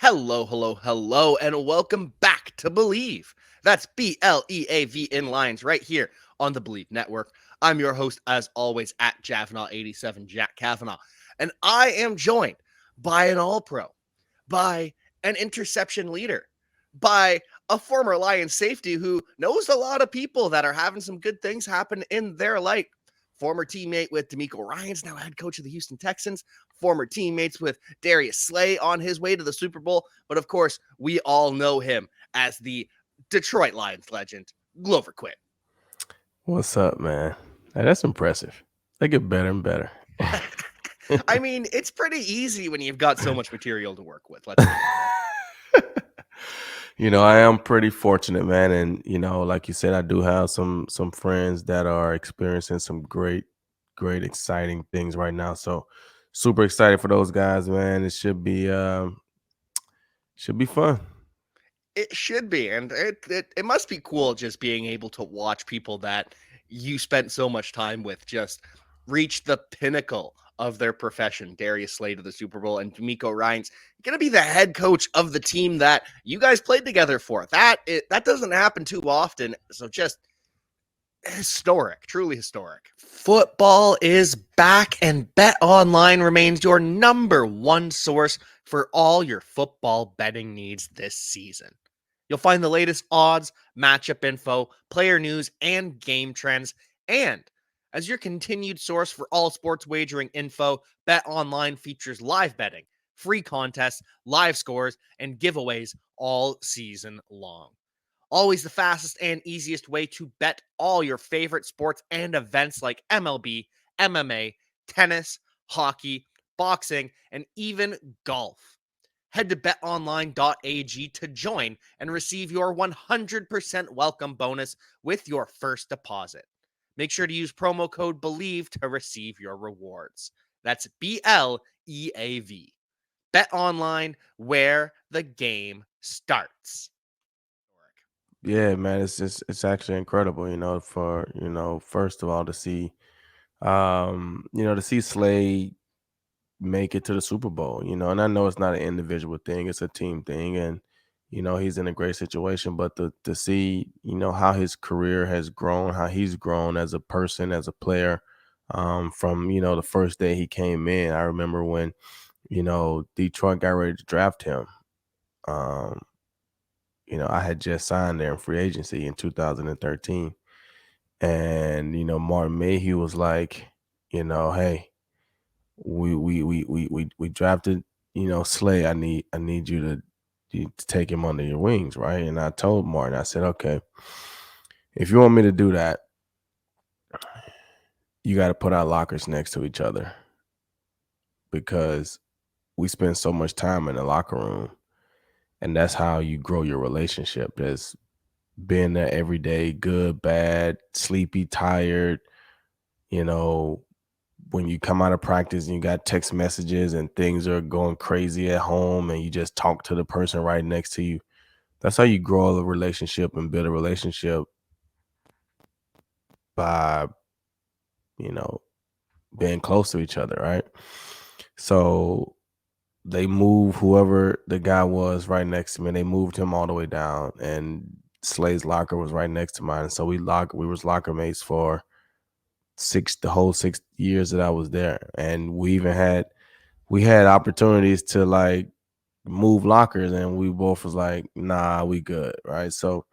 Hello, hello, hello, and welcome back to Believe. That's BLEAV in lines right here on the Believe Network. I'm your host, as always, at Javanaugh87, Jack Cavanagh, and I am joined by an All-Pro, by an interception leader, by a former Lions safety who knows a lot of people that are having some good things happen in their life. Former teammate with DeMeco Ryans, now head coach of the Houston Texans, former teammates with Darius Slay on his way to the Super Bowl. But of course, we all know him as the Detroit Lions legend, Glover Quin. What's up, man? Hey, that's impressive. They get better and better. I mean, it's pretty easy when you've got so much material to work with. Let's be I am pretty fortunate, man, and like you said, I do have some friends that are experiencing some great, exciting things right now. So, super excited for those guys, man. It should be fun. It should be, and it must be cool just being able to watch people that you spent so much time with just reach the pinnacle of their profession. Darius Slay to the Super Bowl, and DeMeco Ryans going to be the head coach of the team that you guys played together for. That doesn't happen too often, so just historic, truly historic. Football is back, and Bet Online remains your number one source for all your football betting needs this season. You'll find the latest odds, matchup info, player news, and game trends. And as your continued source for all sports wagering info, Bet Online features live betting, free contests, live scores, and giveaways all season long. Always the fastest and easiest way to bet all your favorite sports and events like MLB, MMA, tennis, hockey, boxing, and even golf. Head to betonline.ag to join and receive your 100% welcome bonus with your first deposit. Make sure to use promo code BELIEVE to receive your rewards. That's BLEAV. Bet online, where the game starts. Yeah, man, it's actually incredible, first of all to see Slade make it to the Super Bowl, and I know it's not an individual thing, it's a team thing, and he's in a great situation, but to see, how his career has grown, how he's grown as a person, as a player, from, the first day he came in. I remember when, Detroit got ready to draft him. Um, I had just signed there in free agency in 2013. And, Martin Mayhew was like, hey, we drafted, Slay. I need you to take him under your wings, right? And I told Martin, I said, okay, if you want me to do that, you got to put our lockers next to each other, because we spend so much time in the locker room, and that's how you grow your relationship. There's being there every day, good, bad, sleepy, tired, when you come out of practice and you got text messages and things are going crazy at home and you just talk to the person right next to you. That's how you grow a relationship and build a relationship, by, you know, being close to each other, right? So they moved whoever the guy was right next to me. They moved him all the way down, and Slay's locker was right next to mine. So we was locker mates for the whole 6 years that I was there. And we had opportunities to like move lockers, and we both was like, nah, we good, right? So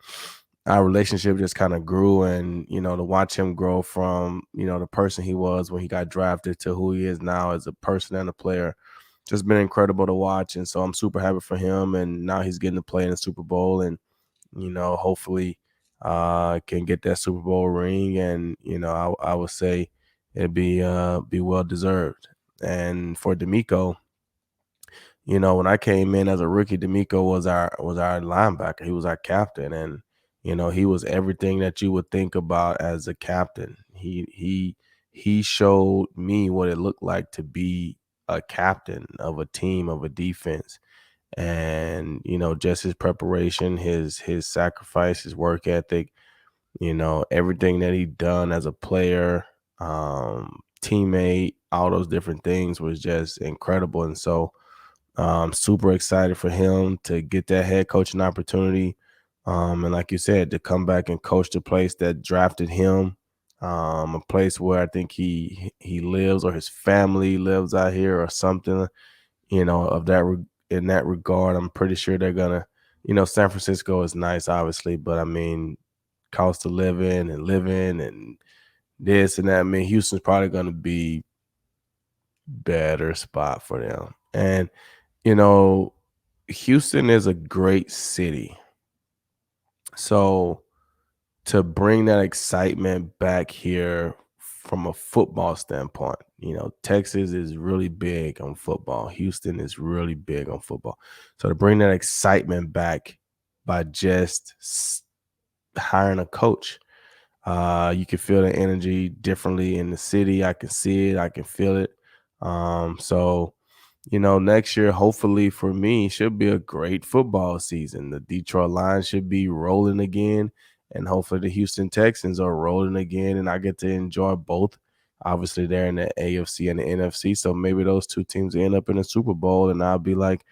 our relationship just kind of grew, and to watch him grow from the person he was when he got drafted to who he is now as a person and a player, just been incredible to watch. And so I'm super happy for him, and now he's getting to play in the Super Bowl, and hopefully can get that Super Bowl ring. And I would say it'd be well deserved. And for DeMeco, when I came in as a rookie, DeMeco was our linebacker. He was our captain, and he was everything that you would think about as a captain. He showed me what it looked like to be a captain of a team, of a defense. And just his preparation, his sacrifice, his work ethic, everything that he done as a player, teammate, all those different things was just incredible. And so Super excited for him to get that head coaching opportunity. And like you said, to come back and coach the place that drafted him, a place where I think he lives or his family lives out here or something, of that in that regard. I'm pretty sure they're gonna, San Francisco is nice, obviously, but I mean, cost of living and this and that. I mean, Houston's probably gonna be better spot for them. And you know, Houston is a great city. So to bring that excitement back here from a football standpoint, Texas is really big on football. Houston is really big on football. So to bring that excitement back by just hiring a coach, you can feel the energy differently in the city. I can see it. I can feel it. So next year, hopefully for me, should be a great football season. The Detroit Lions should be rolling again, and hopefully the Houston Texans are rolling again, and I get to enjoy both. Obviously, they're in the AFC and the NFC, so maybe those two teams end up in a Super Bowl, and I'll be like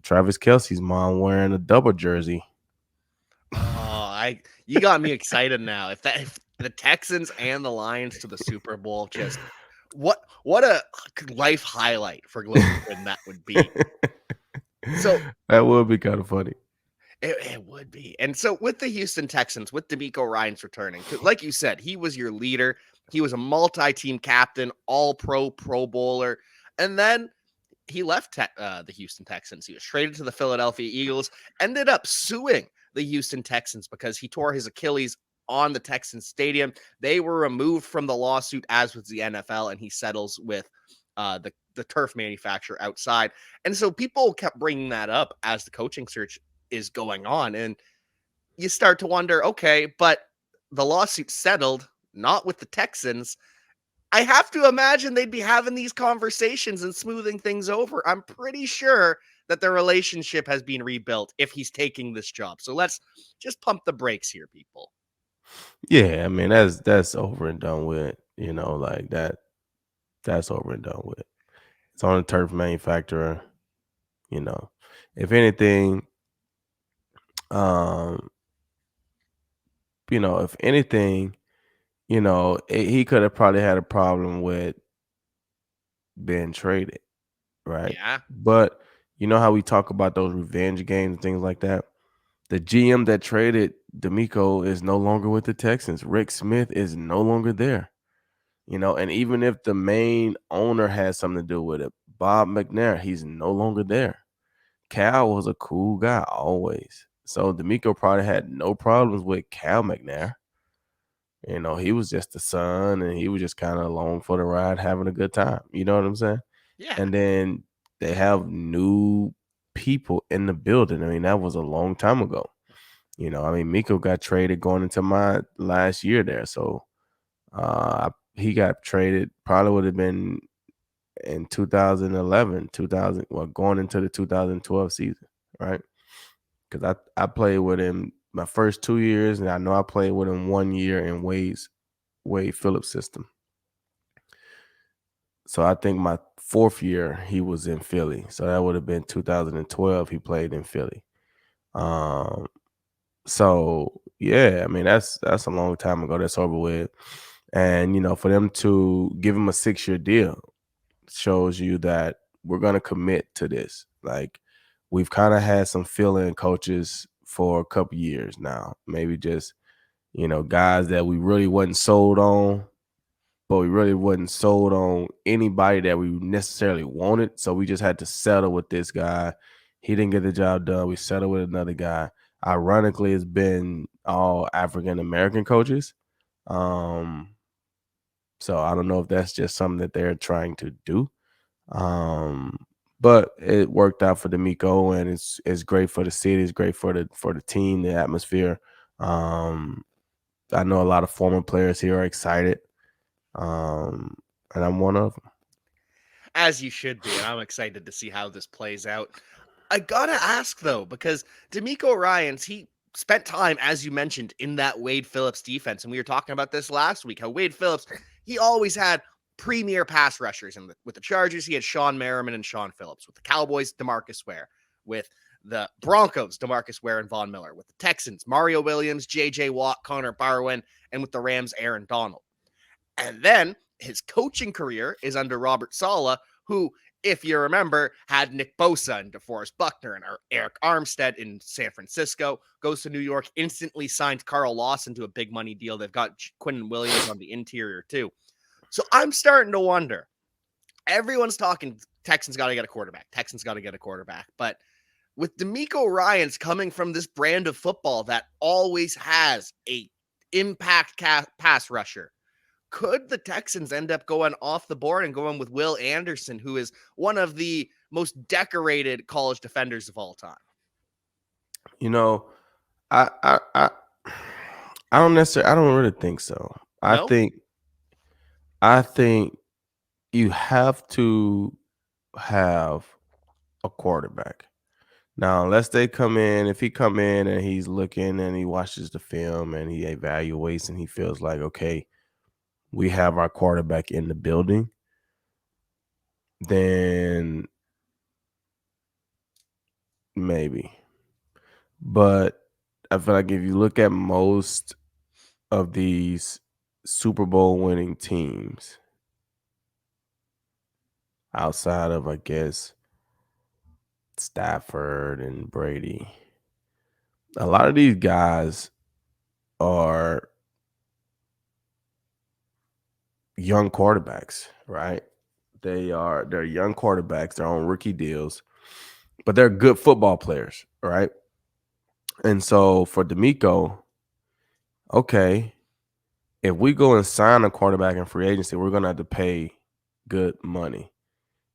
Travis Kelce's mom wearing a double jersey. You got me excited now. If the Texans and the Lions to the Super Bowl, just what a life highlight for Glover Quin that would be. So That would be kind of funny. it would be. And so with the Houston Texans, with DeMeco Ryans returning, like you said, he was your leader. He was a multi-team captain, all-pro, Pro Bowler, and then he left the Houston Texans. He was traded to the Philadelphia Eagles, ended up suing the Houston Texans because he tore his Achilles on the Texans stadium. They were removed from the lawsuit, as was the NFL, and he settles with the turf manufacturer outside. And so people kept bringing that up as the coaching search is going on, and you start to wonder, okay, but the lawsuit settled, not with the Texans. I have to imagine they'd be having these conversations and smoothing things over. I'm pretty sure that their relationship has been rebuilt if he's taking this job. So let's just pump the brakes here, people. Yeah, I mean that's over and done with. Like that. That's over and done with. It's on the turf manufacturer. You know, if anything, um, if anything, he could have probably had a problem with being traded, right? Yeah. But you know how we talk about those revenge games and things like that. The GM that traded DeMeco is no longer with the Texans. Rick Smith is no longer there. And even if the main owner has something to do with it, Bob McNair, he's no longer there. Cal was a cool guy always. So DeMeco probably had no problems with Cal McNair. He was just the son and he was just kind of along for the ride, having a good time. You know what I'm saying? Yeah. And then they have new people in the building. I mean, that was a long time ago. Miko got traded going into my last year there. So he got traded, probably would have been in 2011, 2000, well, going into the 2012 season, right? Because I played with him my first 2 years, and I know I played with him 1 year in Wade Phillips system. So I think my fourth year he was in Philly. So that would have been 2012. He played in Philly. Um, so yeah, I mean that's a long time ago. That's over with. And for them to give him a 6-year deal shows you that we're gonna commit to this. Like we've kind of had some fill-in coaches for a couple years now. Maybe just guys that we really wasn't sold on, but we really wasn't sold on anybody that we necessarily wanted. So we just had to settle with this guy. He didn't get the job done. We settled with another guy. Ironically, it's been all African American coaches. So I don't know if that's just something that they're trying to do. But it worked out for DeMeco, and it's great for the city. It's great for the team, the atmosphere. I know a lot of former players here are excited, and I'm one of them. As you should be, and I'm excited to see how this plays out. I gotta ask though, because DeMeco Ryans, he spent time, as you mentioned, in that Wade Phillips defense, and we were talking about this last week. How Wade Phillips, he always had premier pass rushers. And with the Chargers, he had Sean Merriman and Sean Phillips. With the Cowboys, DeMarcus Ware. With the Broncos, DeMarcus Ware and Von Miller. With the Texans, Mario Williams, J.J. Watt, Connor Barwin. And with the Rams, Aaron Donald. And then his coaching career is under Robert Saleh, who, if you remember, had Nick Bosa and DeForest Buckner and Eric Armstead in San Francisco, goes to New York, instantly signed Carl Lawson to a big money deal. They've got Quinn Williams on the interior too. So I'm starting to wonder. Everyone's talking Texans got to get a quarterback. Texans got to get a quarterback. But with DeMeco Ryans coming from this brand of football that always has a impact pass rusher, could the Texans end up going off the board and going with Will Anderson, who is one of the most decorated college defenders of all time? You know, I don't really think so. No? I think you have to have a quarterback. Now, unless they come in, if he come in and he's looking and he watches the film and he evaluates and he feels like, okay, we have our quarterback in the building, then maybe. But I feel like if you look at most of these Super Bowl winning teams, outside of, I guess, Stafford and Brady, a lot of these guys are young quarterbacks, right? They're young quarterbacks. They're on rookie deals, but they're good football players, right? And so for DeMeco, okay, if we go and sign a quarterback in free agency, we're going to have to pay good money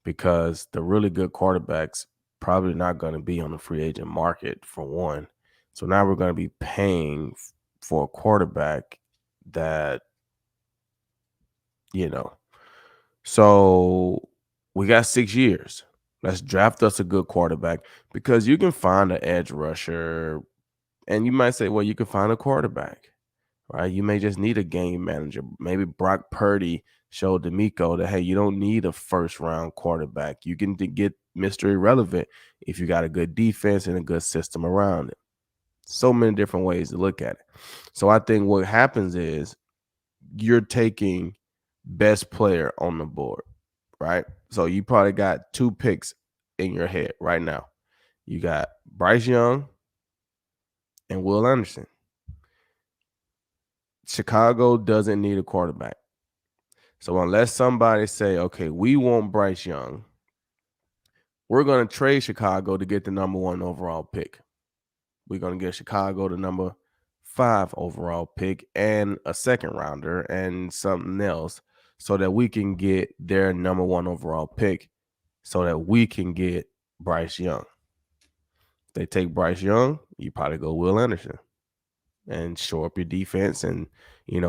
because the really good quarterbacks probably not going to be on the free agent market, for one. So now we're going to be paying for a quarterback that, so we got 6 years. Let's draft us a good quarterback, because you can find an edge rusher and you might say, well, you can find a quarterback, right? You may just need a game manager. Maybe Brock Purdy showed DeMeco that, hey, you don't need a first-round quarterback. You can get Mr. Irrelevant if you got a good defense and a good system around it. So many different ways to look at it. So I think what happens is you're taking best player on the board, right? So you probably got 2 picks in your head right now. You got Bryce Young and Will Anderson. Chicago doesn't need a quarterback. So unless somebody say, okay, we want Bryce Young, we're going to trade Chicago to get the number 1 overall pick. We're going to get Chicago the number 5 overall pick and a second rounder and something else so that we can get their number 1 overall pick so that we can get Bryce Young. If they take Bryce Young, you probably go Will Anderson and shore up your defense and,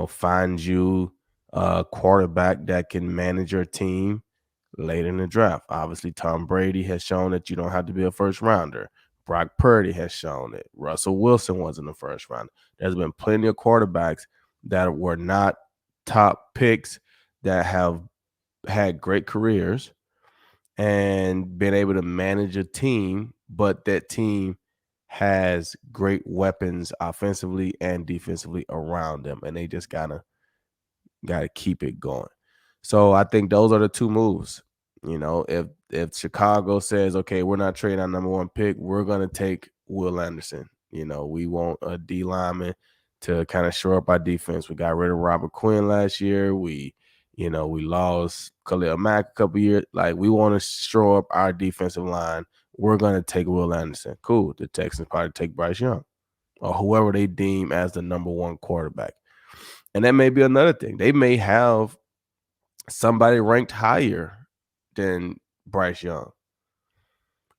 find you a quarterback that can manage your team later in the draft. Obviously, Tom Brady has shown that you don't have to be a first rounder. Brock Purdy has shown it. Russell Wilson wasn't a first rounder. There's been plenty of quarterbacks that were not top picks that have had great careers and been able to manage a team, but that team has great weapons offensively and defensively around them, and they just gotta keep it going. So I think those are the 2 moves. If Chicago says, okay, we're not trading our number 1 pick, we're gonna take Will Anderson. We want a D lineman to kind of shore up our defense. We got rid of Robert Quinn last year. We lost Khalil Mack a couple years. Like, we want to shore up our defensive line. We're gonna take Will Anderson. Cool. The Texans probably take Bryce Young or whoever they deem as the number 1 quarterback. And that may be another thing. They may have somebody ranked higher than Bryce Young.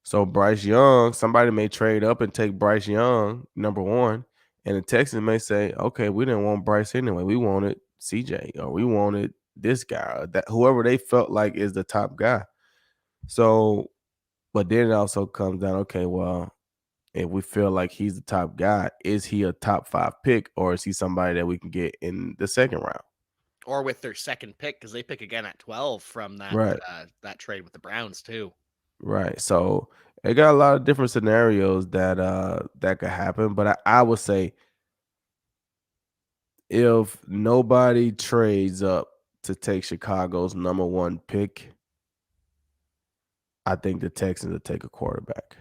So Bryce Young, somebody may trade up and take Bryce Young, number 1, and the Texans may say, okay, we didn't want Bryce anyway. We wanted CJ, or we wanted this guy, or that, whoever they felt like is the top guy. So, but then it also comes down, okay, well, if we feel like he's the top guy, is he a top 5 pick, or is he somebody that we can get in the second round? or with their second pick, because they pick again at 12 from Right. that trade with the Browns too. Right. So it got a lot of different scenarios that could happen. But I would say if nobody trades up to take Chicago's number one pick, I think the Texans will take a quarterback.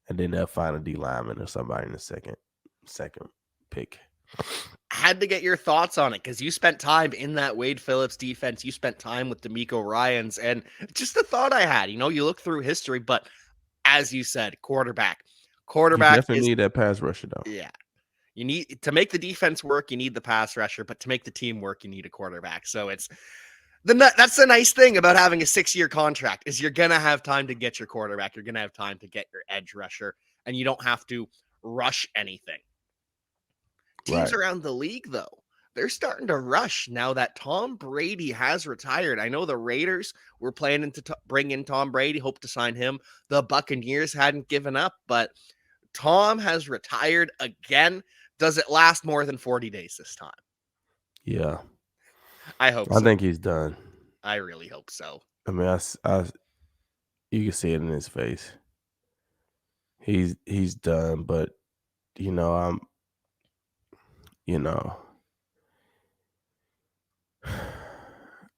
And then they'll find a D lineman or somebody in the second pick. Had to get your thoughts on it because you spent time in that Wade Phillips defense. You spent time with DeMeco Ryans, and just a thought I had. You look through history, but as you said, quarterback. You Quarterback definitely is need that pass rusher though. yeah. You need to make the defense work. You need the pass rusher, but to make the team work, you need a quarterback. So that's the nice thing about having a 6-year contract is you're gonna have time to get your quarterback. You're gonna have time to get your edge rusher, and you don't have to rush anything. Teams Right. around the league, though, they're starting to rush now that Tom Brady has retired. I know the Raiders were planning to bring in Tom Brady, hope to sign him. The Buccaneers hadn't given up, but Tom has retired again. Does it last more than 40 days this time? Yeah. I hope I so. think he's done. I really hope so. I mean, you can see it in his face. He's done, but you know, I'm you know,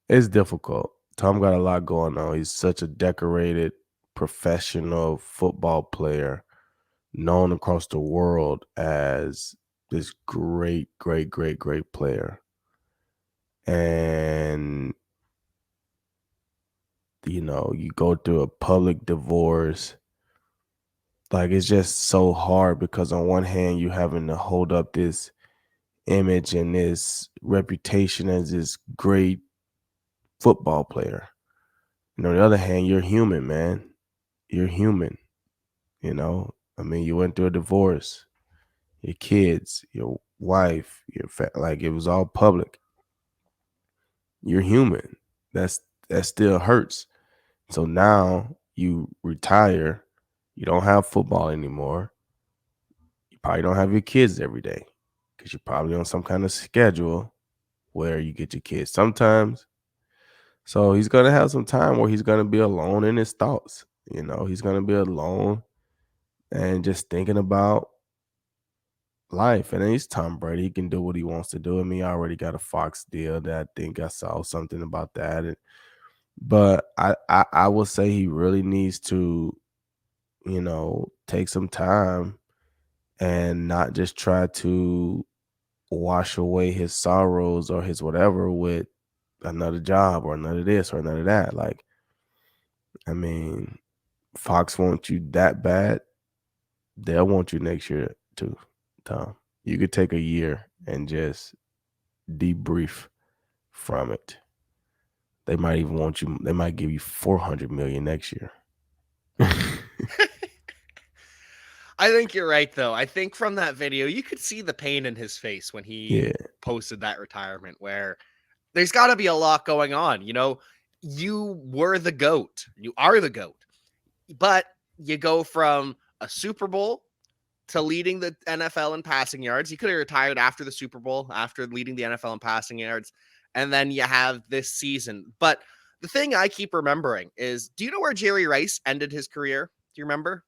it's difficult. Tom got a lot going on. He's such a decorated professional football player, known across the world as this great, great, great, great player. And you go through a public divorce. Like it's just so hard because on one hand, you having to hold up this image and this reputation as this great football player. On the other hand, you're human, man. You're human. I mean, you went through a divorce, your kids, your wife, like it was all public. You're human. That still hurts. So now you retire, you don't have football anymore. You probably don't have your kids every day because you're probably on some kind of schedule where you get your kids sometimes. So he's gonna have some time where he's gonna be alone in his thoughts. He's gonna be alone and just thinking about life. And then he's Tom Brady. He can do what he wants to do. I mean, he already got a Fox deal that I think I saw something about that. But I will say he really needs to, take some time and not just try to wash away his sorrows or his whatever with another job or another this or another that. Like, I mean, Fox wants you that bad, they'll want you next year too, Tom. You could take a year and just debrief from it. They might even want you, they might give you $400 million next year. I think you're right, though. I think from that video, you could see the pain in his face when he Yeah. posted that retirement, where there's got to be a lot going on. You were the GOAT. You are the GOAT. But you go from a Super Bowl to leading the NFL in passing yards. You could have retired after the Super Bowl, after leading the NFL in passing yards. And then you have this season. But the thing I keep remembering is, do you know where Jerry Rice ended his career? Do you remember?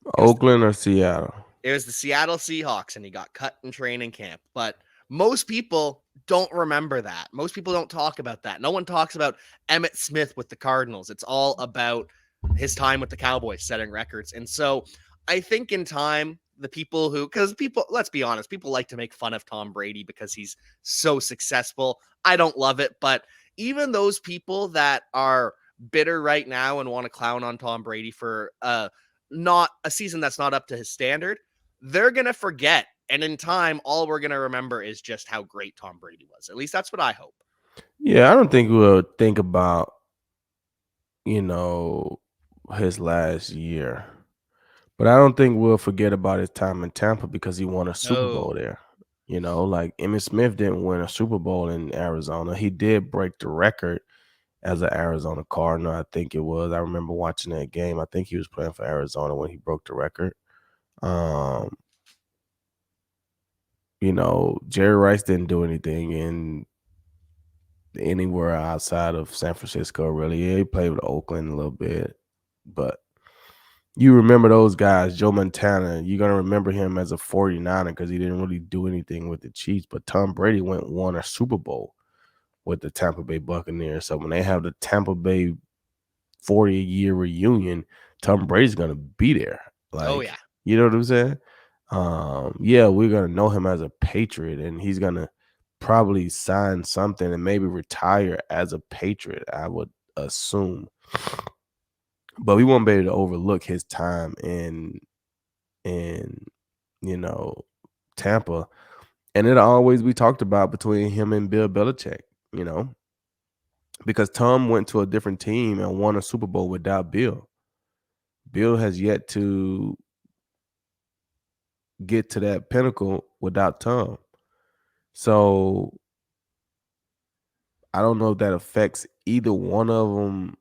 It was Oakland or Seattle? It was the Seattle Seahawks, and he got cut in training camp. But most people don't remember that. Most people don't talk about that. No one talks about Emmitt Smith with the Cardinals. It's all about his time with the Cowboys setting records. And so I think in time, because people, let's be honest, people like to make fun of Tom Brady because he's so successful. I don't love it, but even those people that are bitter right now and want to clown on Tom Brady for not a season that's not up to his standard, they're going to forget. And in time, all we're going to remember is just how great Tom Brady was. At least that's what I hope. Yeah, I don't think we'll think about, his last year. But I don't think we'll forget about his time in Tampa because he won a Super Bowl No. there. Like Emmitt Smith didn't win a Super Bowl in Arizona. He did break the record as an Arizona Cardinal, I think it was. I remember watching that game. I think he was playing for Arizona when he broke the record. Jerry Rice didn't do anything in anywhere outside of San Francisco, really. Yeah, he played with Oakland a little bit, but you remember those guys, Joe Montana. You're gonna remember him as a 49er because he didn't really do anything with the Chiefs. But Tom Brady won a Super Bowl with the Tampa Bay Buccaneers. So when they have the Tampa Bay 40-year reunion, Tom Brady's gonna be there. Oh yeah. Like, you know what I'm saying? Yeah, we're gonna know him as a Patriot, and he's gonna probably sign something and maybe retire as a Patriot, I would assume. But we won't be able to overlook his time in Tampa. And it'll always be talked about between him and Bill Belichick, because Tom went to a different team and won a Super Bowl without Bill. Bill has yet to get to that pinnacle without Tom. So I don't know if that affects either one of them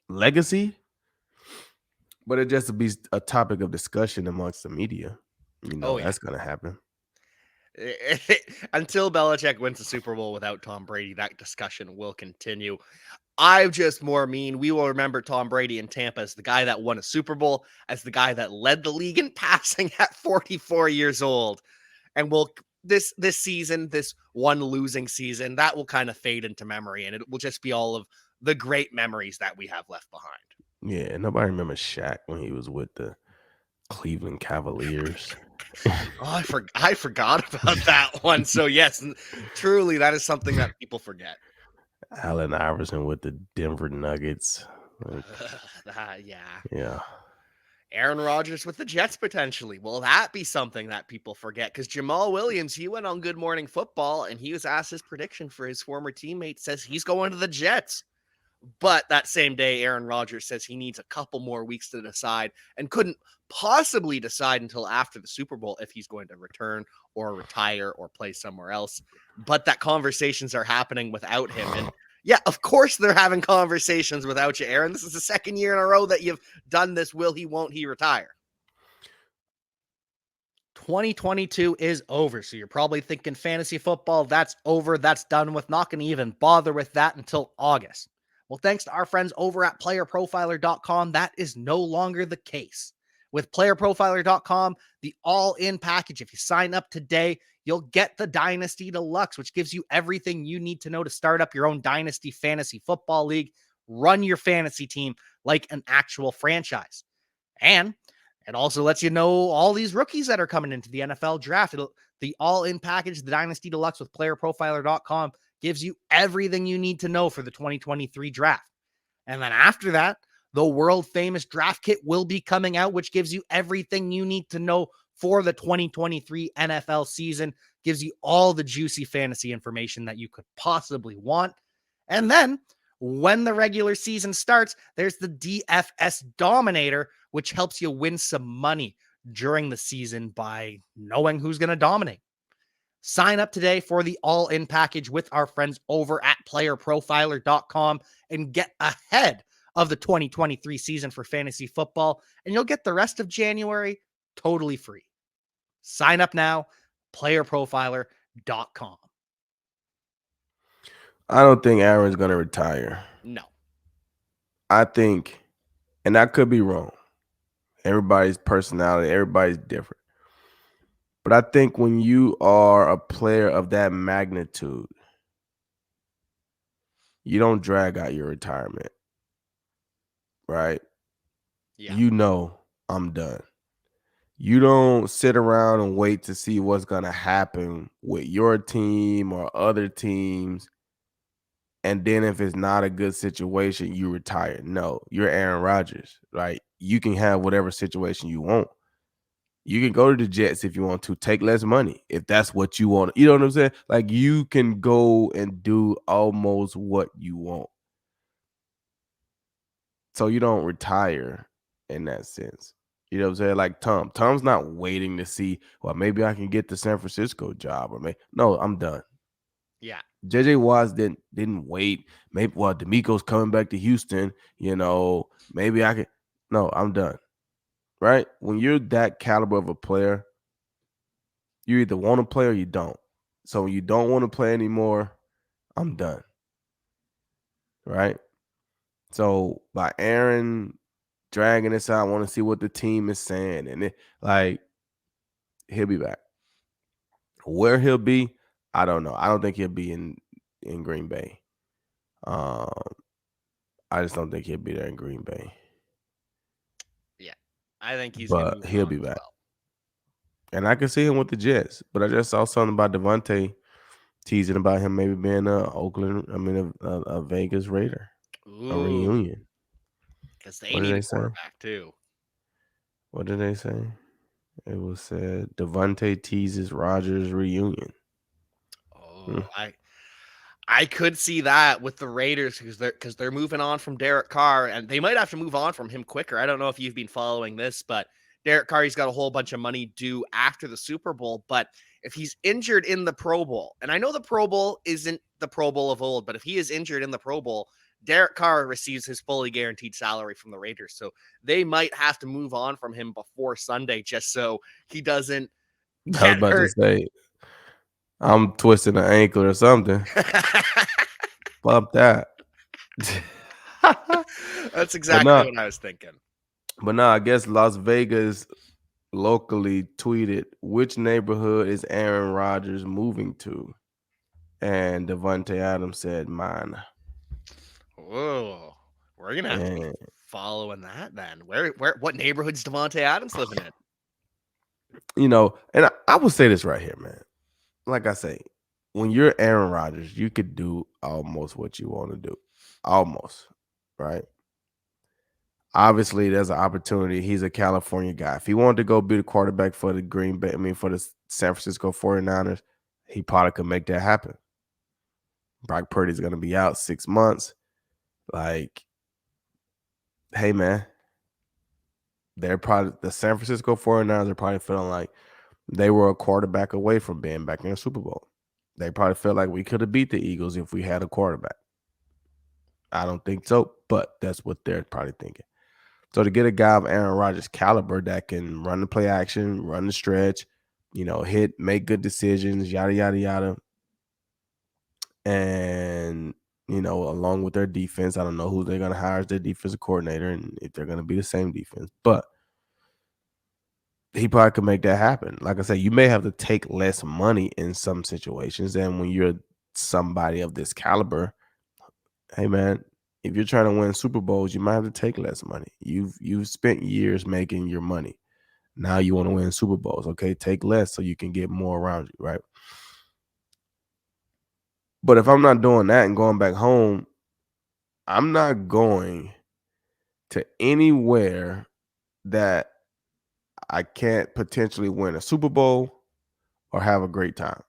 legacy, but it just to be a topic of discussion amongst the media. Oh yeah. That's gonna happen. Until Belichick wins the Super Bowl without Tom Brady, that discussion will continue. I just more mean we will remember Tom Brady in Tampa as the guy that won a Super Bowl, as the guy that led the league in passing at 44 years old. And will this season, this one losing season, that will kind of fade into memory, and it will just be all of the great memories that we have left behind. Yeah, nobody remembers Shaq when he was with the Cleveland Cavaliers. Oh, I forgot about that one. So yes, truly, that is something that people forget. Allen Iverson with the Denver Nuggets. Like, Yeah. yeah. Aaron Rodgers with the Jets potentially. Will that be something that people forget? Because Jamal Williams, he went on Good Morning Football and he was asked his prediction for his former teammate, says he's going to the Jets. But that same day, Aaron Rodgers says he needs a couple more weeks to decide and couldn't possibly decide until after the Super Bowl if he's going to return or retire or play somewhere else. But that conversations are happening without him. And yeah, of course they're having conversations without you, Aaron. This is the second year in a row that you've done this. Will he, won't he retire? 2022 is over. So you're probably thinking fantasy football, that's over. That's done with. Not going to even bother with that until August. Well, thanks to our friends over at playerprofiler.com, that is no longer the case. With playerprofiler.com, the all-in package, if you sign up today, you'll get the Dynasty Deluxe, which gives you everything you need to know to start up your own Dynasty Fantasy Football League, run your fantasy team like an actual franchise. And it also lets you know all these rookies that are coming into the NFL draft. The all-in package, the Dynasty Deluxe with playerprofiler.com, gives you everything you need to know for the 2023 draft. And then after that, the world famous draft kit will be coming out, which gives you everything you need to know for the 2023 NFL season, gives you all the juicy fantasy information that you could possibly want. And then when the regular season starts, there's the DFS Dominator, which helps you win some money during the season by knowing who's going to dominate. Sign up today for the all-in package with our friends over at playerprofiler.com and get ahead of the 2023 season for fantasy football, and you'll get the rest of January totally free. Sign up now, playerprofiler.com. I don't think Aaron's going to retire. No. I think, and I could be wrong. Everybody's personality, everybody's different. But I think when you are a player of that magnitude, you don't drag out your retirement, right? Yeah. I'm done. You don't sit around and wait to see what's going to happen with your team or other teams. And then if it's not a good situation, you retire. No, you're Aaron Rodgers, right? You can have whatever situation you want. You can go to the Jets if you want to, take less money if that's what you want. You know what I'm saying? Like, you can go and do almost what you want. So you don't retire in that sense. You know what I'm saying? Like Tom's not waiting to see, well, maybe I can get the San Francisco job, or no, I'm done. Yeah. JJ Watts didn't wait. Maybe, well, DeMeco's coming back to Houston, maybe I can. No, I'm done. Right? When you're that caliber of a player, you either want to play or you don't. So when you don't want to play anymore, I'm done. right? So by Aaron dragging this out, I want to see what the team is saying, and he'll be back. Where he'll be, I don't know. I don't think he'll be in Green Bay. Um, I just don't think he'll be there in Green Bay, Yeah, I think he's going to but move he'll on be as back. well. And I can see him with the Jets, but I just saw something about Devontae teasing about him maybe being a Vegas Raider, a Ooh, reunion. because they What did need they a say? quarterback too. What did they say? It was said Devontae teases Rodgers reunion. Hmm. Oh, I could see that with the Raiders because they're moving on from Derek Carr, and they might have to move on from him quicker. I don't know if you've been following this, but Derek Carr, he's got a whole bunch of money due after the Super Bowl. But if he's injured in the Pro Bowl, and I know the Pro Bowl isn't the Pro Bowl of old, but if he is injured in the Pro Bowl, Derek Carr receives his fully guaranteed salary from the Raiders. So they might have to move on from him before Sunday just so he doesn't I was get about to hurt. say I'm twisting an ankle or something. Bump that. That's but exactly no, what I was thinking. but no, I guess Las Vegas locally tweeted, which neighborhood is Aaron Rodgers moving to? And Devontae Adams said, mine. Whoa, we're gonna have to be And following that then. What neighborhood's Devonte Adams living in? and I will say this right here, man. Like I say, when you're Aaron Rodgers, you could do almost what you want to do. Almost, right? Obviously, there's an opportunity. He's a California guy. If he wanted to go be the quarterback for the for the San Francisco 49ers, he probably could make that happen. Brock Purdy's going to be out 6 months. Like, hey, man, the San Francisco 49ers are probably feeling like they were a quarterback away from being back in the Super Bowl. They probably feel like we could have beat the Eagles if we had a quarterback. I don't think so, but that's what they're probably thinking. So to get a guy of Aaron Rodgers' caliber that can run the play action, run the stretch, make good decisions, yada yada yada, and along with their defense, I don't know who they're gonna hire as their defensive coordinator and if they're gonna be the same defense, but he probably could make that happen. Like I said, you may have to take less money in some situations, and when you're somebody of this caliber, hey man, if you're trying to win Super Bowls, you might have to take less money. You've spent years making your money. Now you want to win Super Bowls. Okay, take less so you can get more around you, right? But if I'm not doing that and going back home, I'm not going to anywhere that I can't potentially win a Super Bowl or have a great time.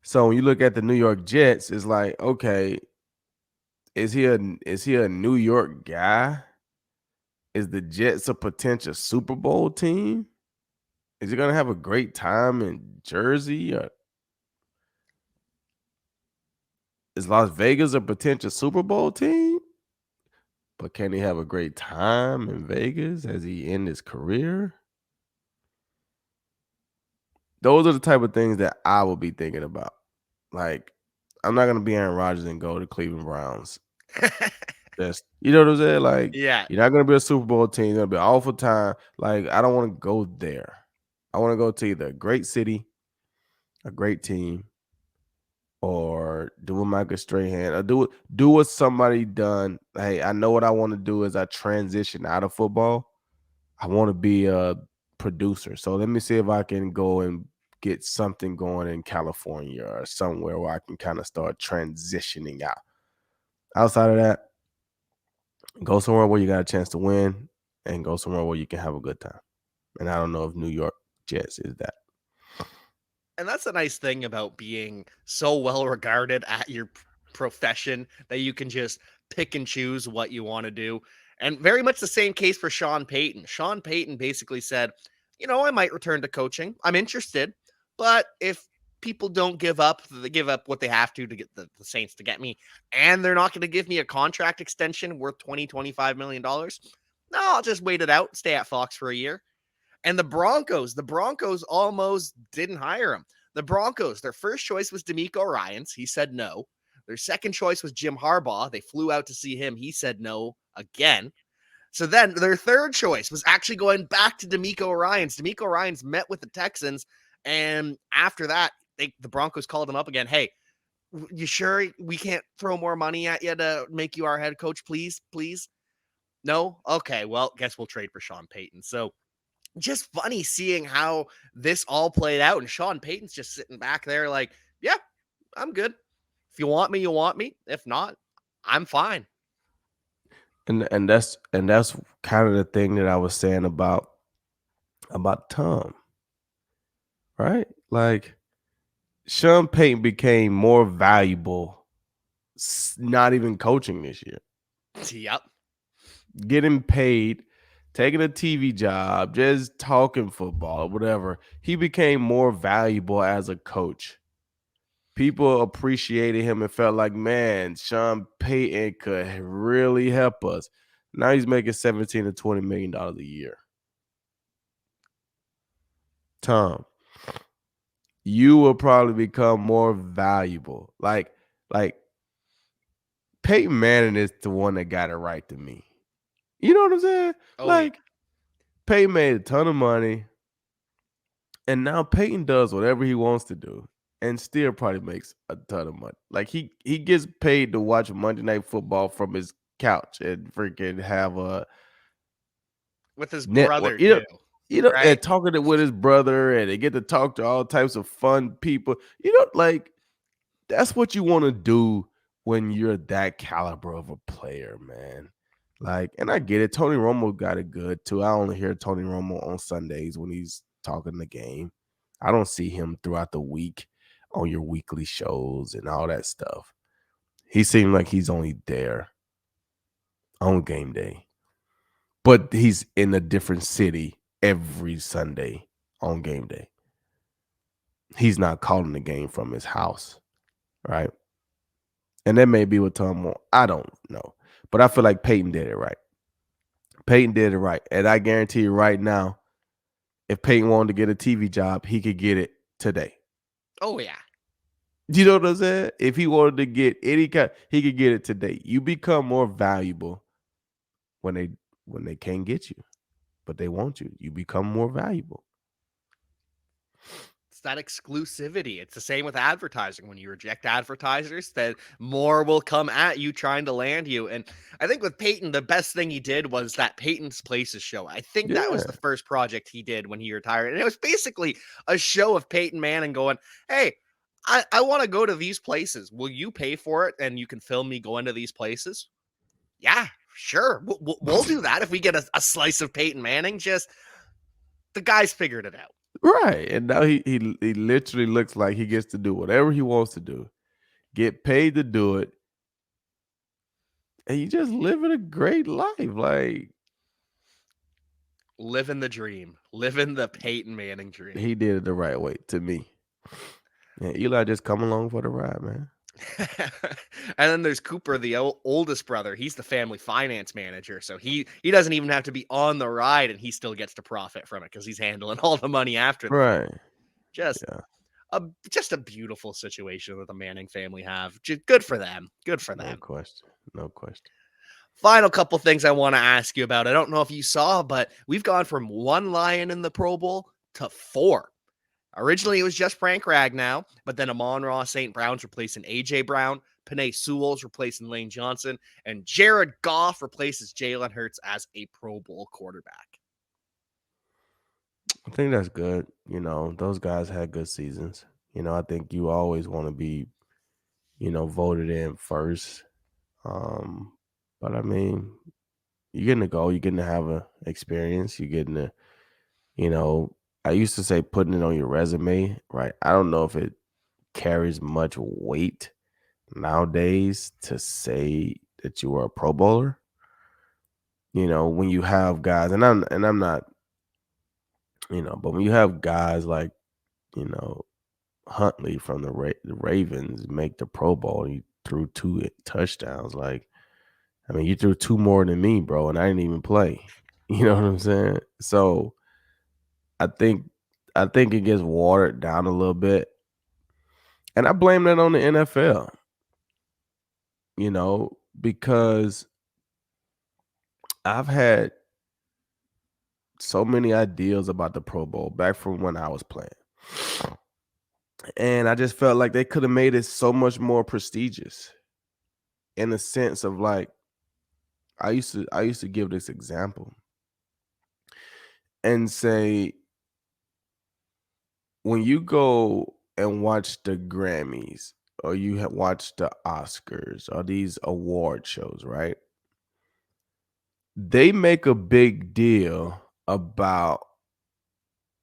So when you look at the New York Jets, it's like, okay, is he a New York guy? Is the Jets a potential Super Bowl team? Is he gonna have a great time in Jersey? Or is Las Vegas a potential Super Bowl team? But can he have a great time in Vegas as he end his career? Those are the type of things that I will be thinking about. Like, I'm not gonna be Aaron Rodgers and go to Cleveland Browns. That's what I'm saying? Like, Yeah, you're not gonna be a Super Bowl team, it's gonna be an awful time. Like, I don't want to go there. I want to go to either a great city, a great team, or do a Michael Strahan, or do what somebody done. Hey, I know what I want to do as I transition out of football. I want to be a producer. So let me see if I can go and get something going in California or somewhere where I can kind of start transitioning out. Outside of that, go somewhere where you got a chance to win and go somewhere where you can have a good time. And I don't know if New York Jets is that. and that's a nice thing about being so well regarded at your profession that you can just pick and choose what you want to do. And very much the same case for Sean Payton. Sean Payton basically said, I might return to coaching. I'm interested, but if people don't give up, they give up what they have to get the Saints to get me, and they're not going to give me a contract extension worth $25 million. No, I'll just wait it out, stay at Fox for a year. And the Broncos almost didn't hire him. The Broncos, their first choice was DeMeco Ryans. He said no. Their second choice was Jim Harbaugh. They flew out to see him. He said no again. So then their third choice was actually going back to DeMeco Ryans. DeMeco Ryans met with the Texans, and after that, the Broncos called him up again. Hey, you sure we can't throw more money at you to make you our head coach, please? Please? No? Okay, well, guess we'll trade for Sean Payton. So just funny seeing how this all played out. And Sean Payton's just sitting back there like, yeah, I'm good. If you want me, you want me. If not, I'm fine. And that's kind of the thing that I was saying about Tom, right? Like Sean Payton became more valuable not even coaching this year. Yep. Getting paid, taking a TV job, just talking football or whatever. He became more valuable as a coach. People appreciated him and felt like, man, Sean Payton could really help us. Now he's making $17 to $20 million a year. Tom, you will probably become more valuable. Like Peyton Manning is the one that got it right to me. You know what I'm saying? Oh, Like Peyton made a ton of money, and now Peyton does whatever he wants to do, and still probably makes a ton of money. Like he gets paid to watch Monday Night Football from his couch and freaking have a with his network. brother too, And right? talking it with his brother, and they get to talk to all types of fun people. Like that's what you want to do when you're that caliber of a player, man. Like, and I get it. Tony Romo got it good too. I only hear Tony Romo on Sundays when he's talking the game. I don't see him throughout the week on your weekly shows and all that stuff. He seemed like he's only there on game day, but he's in a different city every Sunday on game day. He's not calling the game from his house, right? And that may be what Tom wants. I don't know. But I feel like Peyton did it right. Peyton did it right. And I guarantee you right now, if Peyton wanted to get a TV job, he could get it today. Oh, yeah. You know what I'm saying? If he wanted to get any kind, he could get it today. You become more valuable when they can't get you, but they want you. You become more valuable. It's that exclusivity. It's the same with advertising. When you reject advertisers, then more will come at you trying to land you. And I think with Peyton, the best thing he did was that Peyton's Places show. I think that was Yeah. the first project he did when he retired. And it was basically a show of Peyton Manning going, hey, I want to go to these places. Will you pay for it? And you can film me going to these places? Yeah, sure. We'll do that if we get a slice of Peyton Manning. Just the guy's figured it out. Right. And now he literally looks like he gets to do whatever he wants to do, get paid to do it. And you just living a great life. Like Living the dream. Living the Peyton Manning dream. he did it the right way to me. Yeah, Eli just come along for the ride, man. And then there's Cooper, the oldest brother. He's the family finance manager. So he doesn't even have to be on the ride, and he still gets to profit from it because he's handling all the money after the Right. Just Yeah. just a beautiful situation that the Manning family have. Just good for them. Good for them. No question. Final couple things I want to ask you about. I don't know if you saw, but we've gone from 1 Lion in the Pro Bowl to 4. Originally, it was just Frank Ragnow, but then Amon-Ra St. Brown's replacing A.J. Brown, Penei Sewell's replacing Lane Johnson, and Jared Goff replaces Jalen Hurts as a Pro Bowl quarterback. I think that's good. Those guys had good seasons. I think you always want to be, voted in first. But I mean, you're getting to go. You're getting to have a experience. You're getting to, I used to say putting it on your resume, right? I don't know if it carries much weight nowadays to say that you were a Pro Bowler. When you have guys, and I'm not, but when you have guys like, Huntley from the Ravens make the Pro Bowl, and he threw 2 touchdowns. Like, I mean, you threw 2 more than me, bro, and I didn't even play. You know what I'm saying? So I think it gets watered down a little bit And I blame that on the NFL, because I've had so many ideas about the Pro Bowl back from when I was playing. And I just felt like they could have made it so much more prestigious in the sense of like, I used to give this example and say, when you go and watch the Grammys or you have watched the Oscars or these award shows, right? They make a big deal about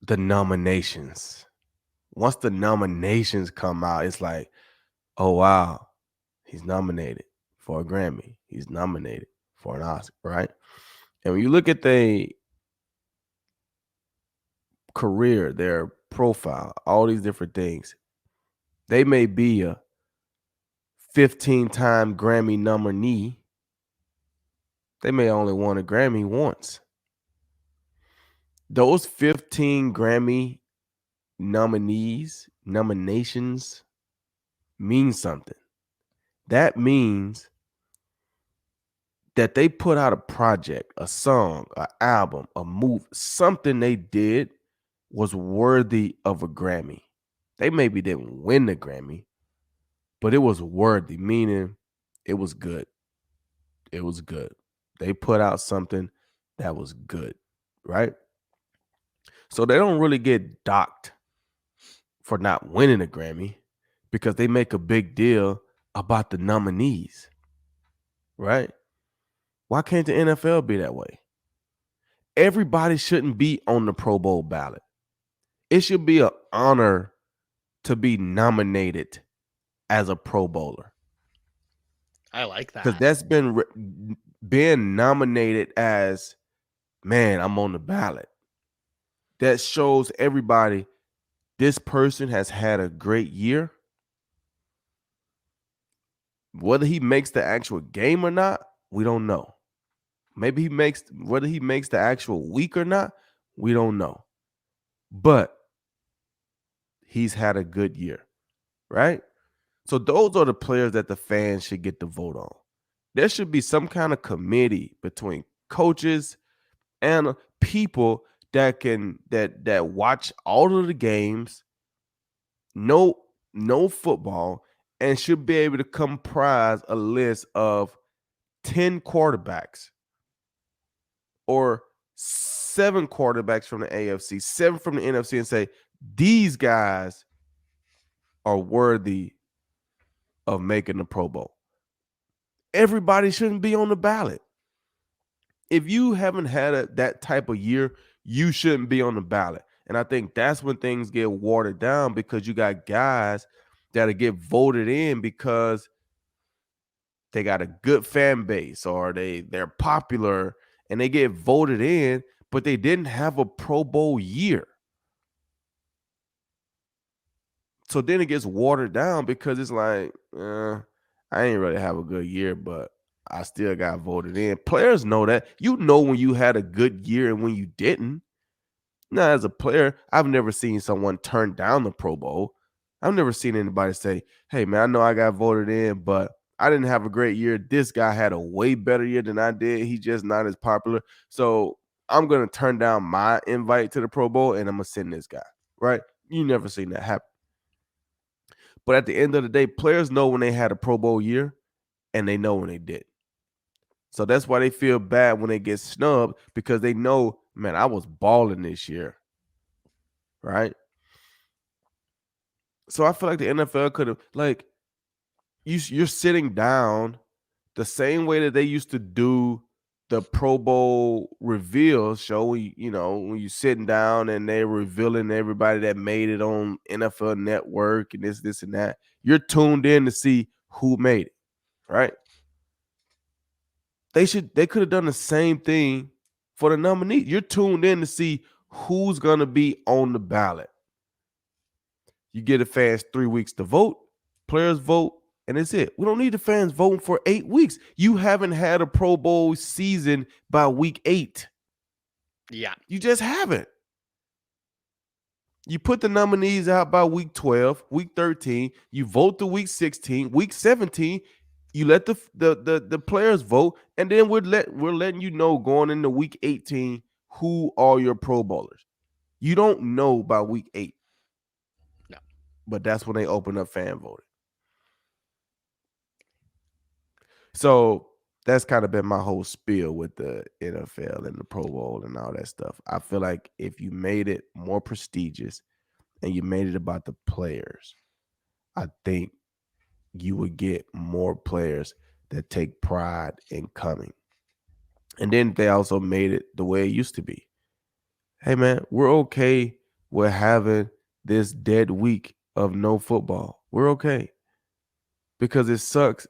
the nominations. Once the nominations come out, it's like, oh wow, he's nominated for a Grammy. He's nominated for an Oscar, right? And when you look at their career, their profile, all these different things, they may be a 15-time Grammy nominee. They may only won a Grammy once. Those 15 Grammy nominations mean something. That means that they put out a project, a song, an album, a movie, something they did was worthy of a Grammy. They maybe didn't win the Grammy, but it was worthy, meaning it was good. It was good. They put out something that was good, right? So they don't really get docked for not winning a Grammy because they make a big deal about the nominees, right? Why can't the NFL be that way? Everybody shouldn't be on the Pro Bowl ballot. It should be an honor to be nominated as a Pro Bowler. I like Because that. that's been nominated as, man, I'm on the ballot. That shows everybody this person has had a great year. Whether he makes the actual game or not, we don't know. Maybe whether he makes the actual week or not, we don't know. But he's had a good year, right? So those are the players that the fans should get to vote on. There should be some kind of committee between coaches and people that watch all of the games, know football, and should be able to comprise a list of 10 quarterbacks or 7 quarterbacks from the AFC, 7 from the NFC, and say, these guys are worthy of making the Pro Bowl. Everybody shouldn't be on the ballot. If you haven't had that type of year, you shouldn't be on the ballot. And I think that's when things get watered down, because you got guys that'll get voted in because they got a good fan base or they're popular and they get voted in, but they didn't have a Pro Bowl year. So then it gets watered down because it's like, I ain't really have a good year, but I still got voted in. Players know that. You know when you had a good year and when you didn't. Now, as a player, I've never seen someone turn down the Pro Bowl. I've never seen anybody say, hey, man, I know I got voted in, but I didn't have a great year. This guy had a way better year than I did. He's just not as popular. So I'm going to turn down my invite to the Pro Bowl and I'm going to send this guy, right? You never seen that happen. But at the end of the day, players know when they had a Pro Bowl year and they know when they did. So that's why they feel bad when they get snubbed, because they know, man, I was balling this year, right? So I feel like the NFL could have, like, you're sitting down the same way that they used to do the Pro Bowl reveal show. When you're sitting down and they're revealing everybody that made it on NFL Network and this and that. You're tuned in to see who made it, right? They could have done the same thing for the nominee. You're tuned in to see who's gonna be on the ballot. You get the fans 3 weeks to vote, players vote, and it's it. We don't need the fans voting for 8 weeks. You haven't had a Pro Bowl season by week 8. Yeah. You just haven't. You put the nominees out by week 12, week 13. You vote to week 16, week 17. You let the players vote, and then we're letting you know going into week 18 who are your Pro Bowlers. You don't know by week 8, No. but that's when they open up fan voting. So that's kind of been my whole spiel with the NFL and the Pro Bowl and all that stuff. I feel like if you made it more prestigious and you made it about the players, I think you would get more players that take pride in coming. And then they also made it the way it used to be. Hey man, we're okay with having this dead week of no football. We're okay because it sucks.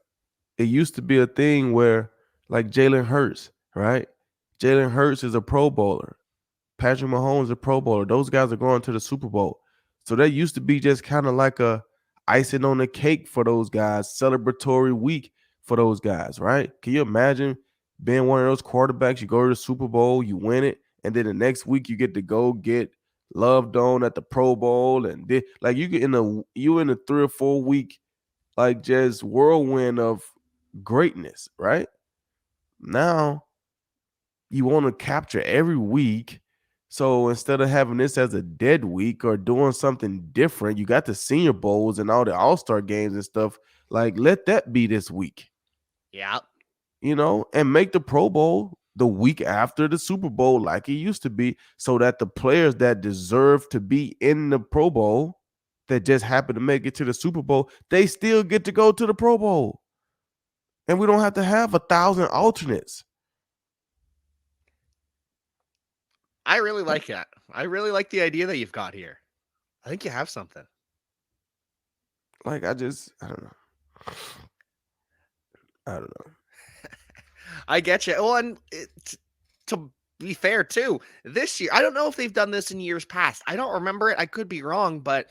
It used to be a thing where, like Jalen Hurts, right? Jalen Hurts is a Pro Bowler. Patrick Mahomes is a Pro Bowler. Those guys are going to the Super Bowl. So that used to be just kind of like a icing on the cake for those guys, celebratory week for those guys, right? Can you imagine being one of those quarterbacks? You go to the Super Bowl, you win it, and then the next week you get to go get loved on at the Pro Bowl, and like you get in a 3 or 4 week like just whirlwind of greatness, right? Now you want to capture every week. So instead of having this as a dead week or doing something different, you got the Senior Bowls and all the All-Star games and stuff. Like, let that be this week, Yeah. and make the Pro Bowl the week after the Super Bowl like it used to be, so that the players that deserve to be in the Pro Bowl that just happen to make it to the Super Bowl, they still get to go to the Pro Bowl. And we don't have to have 1,000 alternates. I really like that. I really like the idea that you've got here. I think you have something. Like, I don't know. I don't know. I get you. Well, and to be fair too, this year I don't know if they've done this in years past. I don't remember it. I could be wrong, but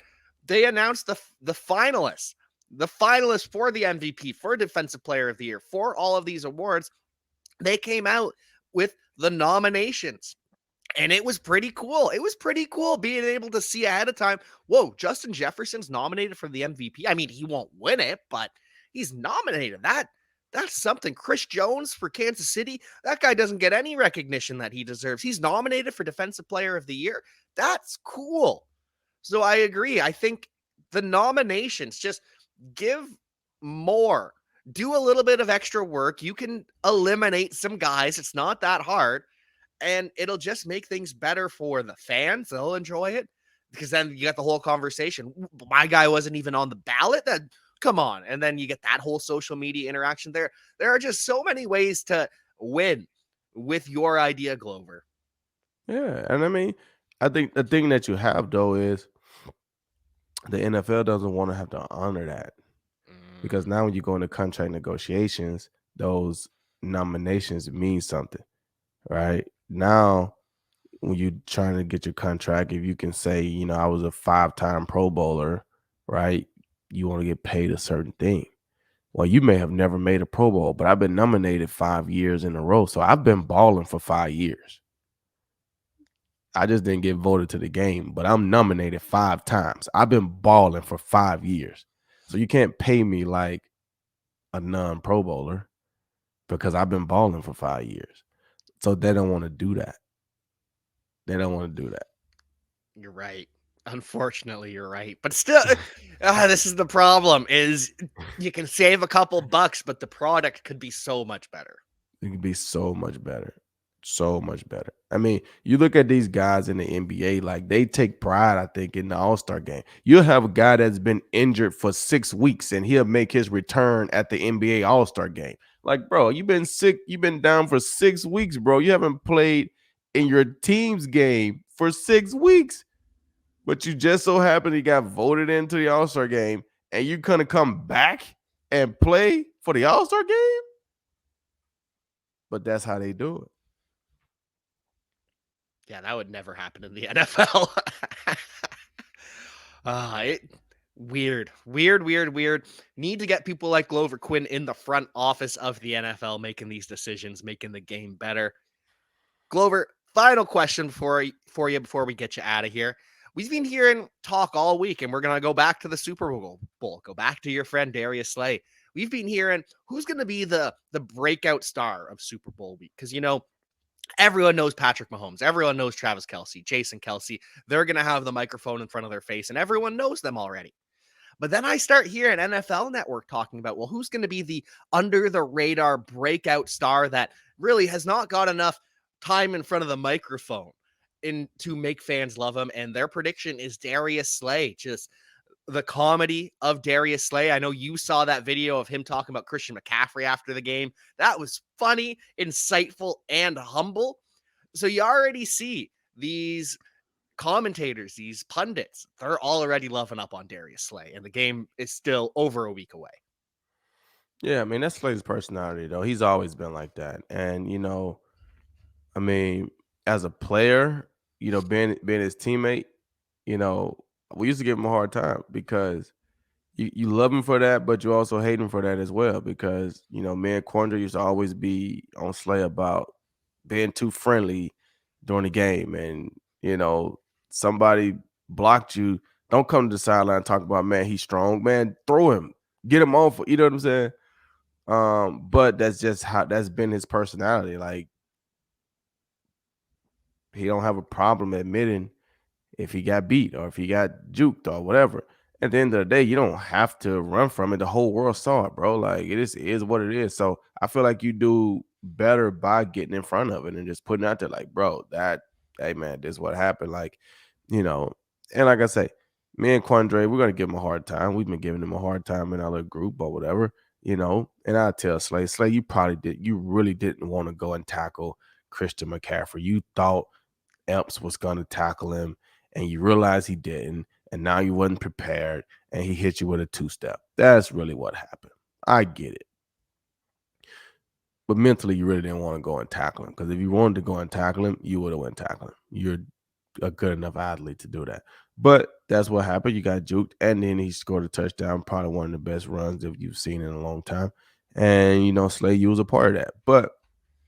they announced the finalists for the MVP, for Defensive Player of the Year, for all of these awards. They came out with the nominations. And it was pretty cool. It was pretty cool being able to see ahead of time. Whoa, Justin Jefferson's nominated for the MVP. I mean, he won't win it, but he's nominated. That's something. Chris Jones for Kansas City. That guy doesn't get any recognition that he deserves. He's nominated for Defensive Player of the Year. That's cool. So I agree. I think the nominations just give more. Do a little bit of extra work. You can eliminate some guys. It's not that hard, and it'll just make things better for the fans. They'll enjoy it because then you got the whole conversation. My guy wasn't even on the ballot. That come on, and then you get that whole social media interaction there. There are just so many ways to win with your idea, Glover. Yeah, and I mean, I think the thing that you have though is the NFL doesn't want to have to honor that, because now when you go into contract negotiations, those nominations mean something, right? Now, when you're trying to get your contract, if you can say, I was a 5-time Pro Bowler, right? You want to get paid a certain thing. Well, you may have never made a Pro Bowl, but I've been nominated 5 years in a row. So I've been balling for 5 years. I just didn't get voted to the game, but I'm nominated 5 times. I've been balling for 5 years. So you can't pay me like a non-Pro Bowler because I've been balling for 5 years. So they don't want to do that. They don't want to do that. You're right. Unfortunately, you're right. But still, this is the problem: is you can save a couple bucks, but the product could be so much better. It could be so much better. So much better. I mean, you look at these guys in the NBA, like they take pride, I think, in the All-Star game. You'll have a guy that's been injured for 6 weeks and he'll make his return at the NBA All-Star game. Like, bro, you've been sick, you've been down for 6 weeks, bro. You haven't played in your team's game for 6 weeks. But you just so happen you got voted into the All-Star game and you're gonna come back and play for the All-Star game? But that's how they do it. Yeah, that would never happen in the NFL. Weird. Need to get people like Glover Quin in the front office of the NFL making these decisions, making the game better. Glover, final question for you before we get you out of here. we've been hearing talk all week, and we're going to go back to the Super Bowl, go back to your friend Darius Slay. We've been hearing who's going to be the breakout star of Super Bowl week. Because, everyone knows Patrick Mahomes. Everyone knows Travis Kelce, Jason Kelce. They're going to have the microphone in front of their face, and everyone knows them already. But then I start hearing NFL Network talking about, well, who's going to be the under the radar breakout star that really has not got enough time in front of the microphone to make fans love him. And their prediction is Darius Slay. Just the comedy of Darius Slay. I know you saw that video of him talking about Christian McCaffrey after the game. That was funny, insightful, and humble. So you already see these commentators, these pundits, they're already loving up on Darius Slay, and the game is still over a week away. Yeah, I mean, that's Slay's personality, though. He's always been like that. And, I mean, as a player, being his teammate, you know, we used to give him a hard time because you love him for that, but you also hate him for that as well. Because, me and Quandra used to always be on Slay about being too friendly during the game. And, somebody blocked you. Don't come to the sideline and talk about, man, he's strong. Man, throw him. Get him off. You know what I'm saying? But that's been his personality. Like, he don't have a problem admitting if he got beat or if he got juked or whatever. At the end of the day, you don't have to run from it. The whole world saw it, bro. Like, is what it is. So I feel like you do better by getting in front of it and just putting out there, like, bro, hey man, this is what happened. Like, and like I say, me and Quandre, we're gonna give him a hard time. We've been giving him a hard time in our little group or whatever, And I tell Slay, you really didn't want to go and tackle Christian McCaffrey. You thought Epps was gonna tackle him, and you realize he didn't, and now you wasn't prepared, and he hit you with a two-step. That's really what happened. I get it. But mentally, you really didn't want to go and tackle him, because if you wanted to go and tackle him, you would have went tackling him. You're a good enough athlete to do that. But that's what happened. You got juked, and then he scored a touchdown, probably one of the best runs that you've seen in a long time. And, Slay, you was a part of that. But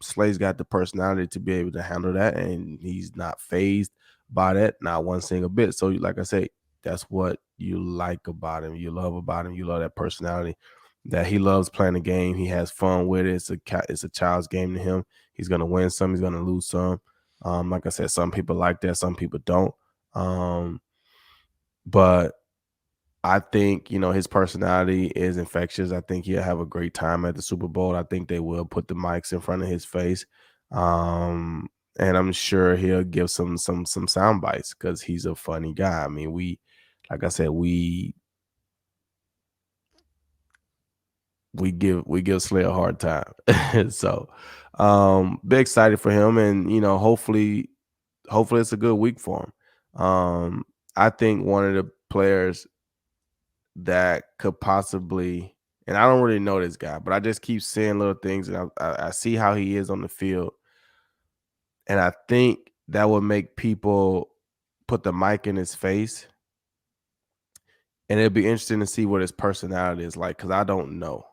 Slay's got the personality to be able to handle that, and he's not phased by that, not one single bit. So, like I say, that's what you like about him. You love about him. You love that personality, that he loves playing the game. He has fun with it. It's a child's game to him. He's gonna win some. He's gonna lose some. Like I said, some people like that. Some people don't. But I think, his personality is infectious. I think he'll have a great time at the Super Bowl. I think they will put the mics in front of his face. And I'm sure he'll give some sound bites because he's a funny guy. I mean, like I said, we give Slay a hard time. So be excited for him, and hopefully it's a good week for him. I think one of the players that could possibly, and I don't really know this guy, but I just keep seeing little things, and I see how he is on the field, and I think that would make people put the mic in his face, and it'd be interesting to see what his personality is like, because I don't know,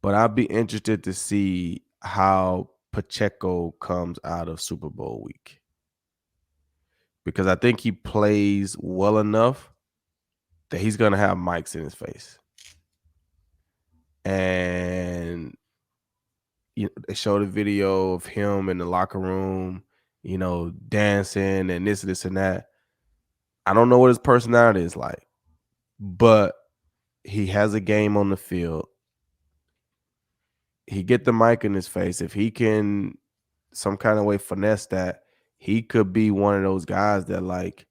but I'd be interested to see how Pacheco comes out of Super Bowl week, because I think he plays well enough that he's going to have mics in his face. And they showed a video of him in the locker room, dancing and this and that. I don't know what his personality is like, but he has a game on the field. He get the mic in his face. If he can some kind of way finesse that, he could be one of those guys that like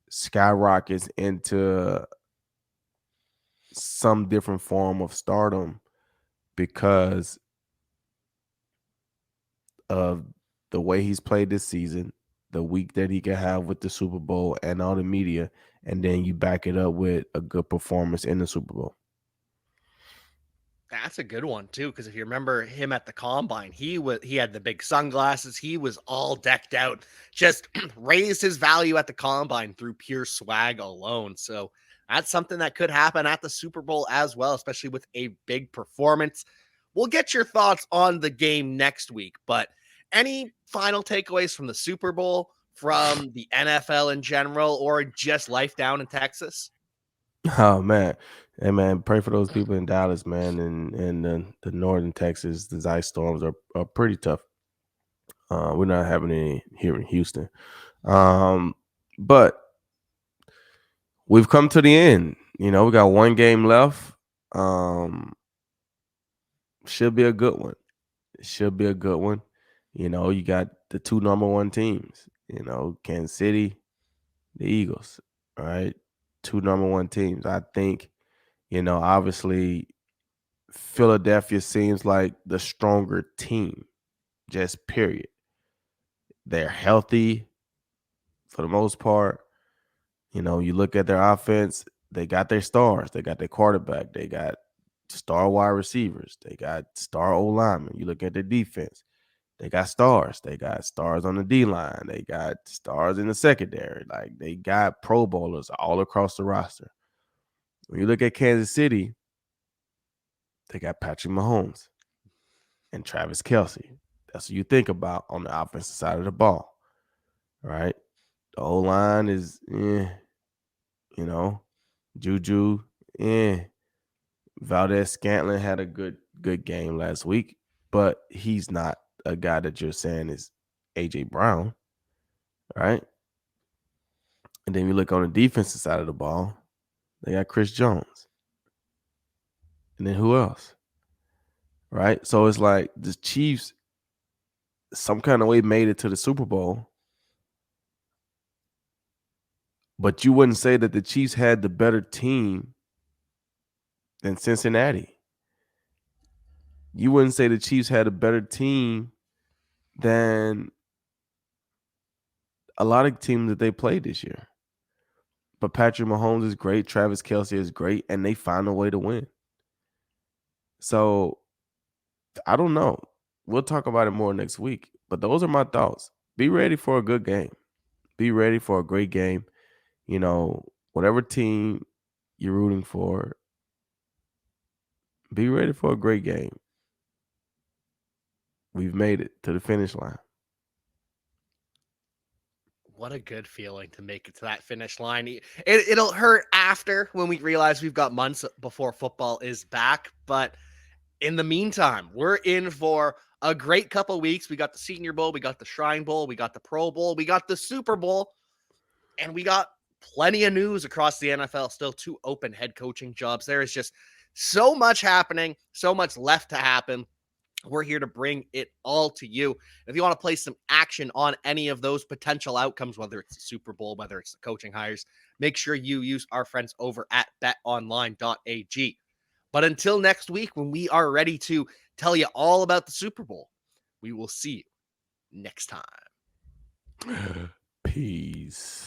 skyrockets into some different form of stardom because of the way he's played this season, the week that he can have with the Super Bowl and all the media, and then you back it up with a good performance in the Super Bowl. That's a good one too, because if you remember him at the combine, he had the big sunglasses, he was all decked out, just raised his value at the combine through pure swag alone. So that's something that could happen at the Super Bowl as well, especially with a big performance. We'll get your thoughts on the game next week, but any final takeaways from the Super Bowl from the NFL in general or just life down in Texas? Oh man, hey man, pray for those people in Dallas, man, and the northern Texas. The ice storms are pretty tough. We're not having any here in Houston, but we've come to the end. We got one game left. Should be a good one. It should be a good one. You got the two number one teams. Kansas City, the Eagles. All right, two number one teams. I think. Obviously, Philadelphia seems like the stronger team. Just period. They're healthy for the most part. You look at their offense, they got their stars. They got their quarterback. They got star wide receivers. They got star O linemen. You look at their defense, they got stars. They got stars on the D line. They got stars in the secondary. Like they got Pro Bowlers all across the roster. When you look at Kansas City, they got Patrick Mahomes and Travis Kelce. That's what you think about on the offensive side of the ball. Right? The O line is Juju, Valdez Scantling had a good game last week, but he's not a guy that you're saying is AJ Brown, right? And then you look on the defensive side of the ball, they got Chris Jones. And then who else? Right? So it's like the Chiefs some kind of way made it to the Super Bowl. But you wouldn't say that the Chiefs had the better team than Cincinnati. You wouldn't say the Chiefs had a better team than a lot of teams that they played this year. But Patrick Mahomes is great. Travis Kelce is great. And they find a way to win. So, I don't know. We'll talk about it more next week. But those are my thoughts. Be ready for a good game. Be ready for a great game. Whatever team you're rooting for, be ready for a great game. We've made it to the finish line. What a good feeling to make it to that finish line. It'll hurt after when we realize we've got months before football is back. But in the meantime, we're in for a great couple weeks. We got the Senior Bowl, we got the Shrine Bowl, we got the Pro Bowl, we got the Super Bowl, and we got plenty of news across the NFL. Still 2 open head coaching jobs. There is just so much happening, so much left to happen. We're here to bring it all to you. If you want to place some action on any of those potential outcomes, whether it's the Super Bowl, whether it's the coaching hires, make sure you use our friends over at betonline.ag. But until next week, when we are ready to tell you all about the Super Bowl, we will see you next time. Peace.